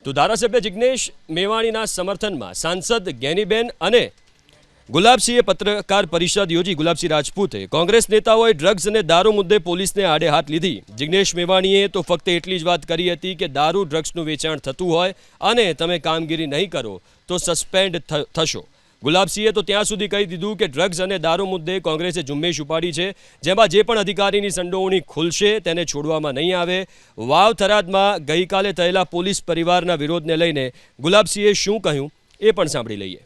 તો ધારાસભ્ય જિગ્નેશ મેવાણીના સમર્થનમાં સાંસદ જ્ઞાનીબેન અને ગુલાબસિંહે પત્રકાર પરિષદ યોજી ગુલાબસિંહ રાજપૂતે કોંગ્રેસ નેતાઓએ ડ્રગ્સ અને દારૂ મુદ્દે પોલીસને આડે હાથ લીધી। જિગ્નેશ મેવાણીએ તો ફક્ત એટલી જ વાત કરી હતી કે દારૂ ડ્રગ્સનું વેચાણ થતું હોય અને તમે કામગીરી નહીં કરો તો સસ્પેન્ડ થશો। ગુલાબસિંહે તો ત્યાં સુધી કહી દીધું કે ડ્રગ્સ અને દારૂ મુદ્દે કોંગ્રેસે ઝુંબેશ ઉપાડી છે, જેમાં જે પણ અધિકારીની સંડોવણી ખુલશે તેને છોડવામાં નહીં આવે। વાવ થરાદમાં ગઈકાલે થયેલા પોલીસ પરિવારના વિરોધને લઈને ગુલાબસિંહે શું કહ્યું એ પણ સાંભળી લઈએ।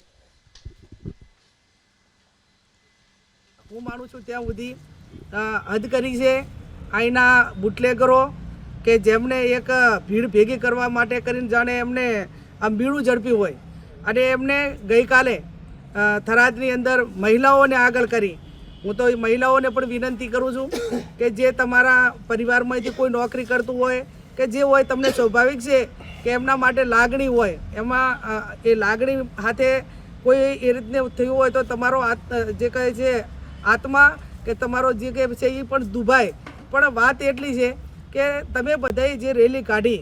હું માનું છું ત્યાં સુધી હદ કરી છે અહીંના બુટલેગરો કે જેમને એક ભીડ ભેગી કરવા માટે કરીને જાણે એમને આમ બીડું ઝડપ્યું હોય અને એમને ગઈકાલે થરાદની અંદર મહિલાઓને આગળ કરી। હું તો મહિલાઓને પણ વિનંતી કરું છું કે જે તમારા પરિવારમાંથી કોઈ નોકરી કરતું હોય કે જે હોય, તમને સ્વાભાવિક છે કે એમના માટે લાગણી હોય, એમાં એ લાગણી સાથે કોઈ એ રીતને થયું હોય તો તમારો જે કહે છે આત્મા કે તમારો જે કે છે એ પણ દુભાય। પણ વાત એટલી છે કે તમે બધાએ જે રેલી કાઢી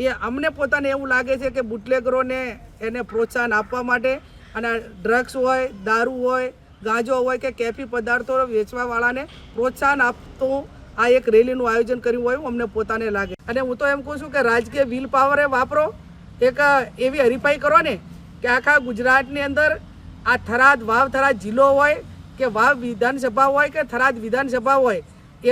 એ અમને પોતાને એવું લાગે છે કે બુટલેગરોને એને પ્રોત્સાહન આપવા માટે અને ડ્રગ્સ હોય, દારૂ હોય, ગાંજો હોય કે કેફી પદાર્થો વેચવાવાળાને પ્રોત્સાહન આપતું આ એક રેલીનું આયોજન કર્યું હોય અમને પોતાને લાગે। અને હું તો એમ કહું છું કે રાજકીય વિલ પાવરે વાપરો, એક એવી હરીફાઈ કરો ને કે આખા ગુજરાતની અંદર આ થરાદ વાવ થરાદ જિલ્લો હોય કે વાવ વિધાનસભા હોય કે થરાદ વિધાનસભા હોય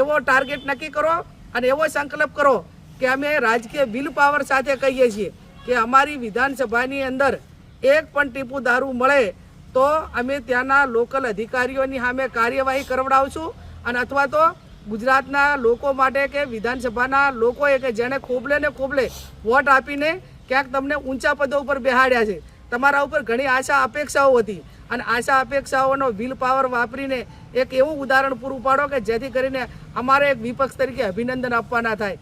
એવો ટાર્ગેટ નક્કી કરો અને એવો સંકલ્પ કરો કે અમે રાજકીય વિલ પાવર સાથે કહીએ છીએ કે અમારી વિધાનસભાની અંદર એક પણ ટીપું દારૂ મળે તો અમે ત્યાંના લોકલ અધિકારીઓની સામે કાર્યવાહી કરવડાવશું અને અથવા તો ગુજરાતના લોકો માટે કે વિધાનસભાના લોકોએ કે જેણે ખોબલે ને ખોબલે વોટ આપીને ક્યાંક તમને ઊંચા પદો ઉપર બેહાડ્યા છે, તમારા ઉપર ઘણી આશા અપેક્ષાઓ હતી અને આશા અપેક્ષાઓનો વિલ પાવર વાપરીને એક એવું ઉદાહરણ પૂરું પાડો કે જેથી કરીને અમારે એક વિપક્ષ તરીકે અભિનંદન આપવાના થાય।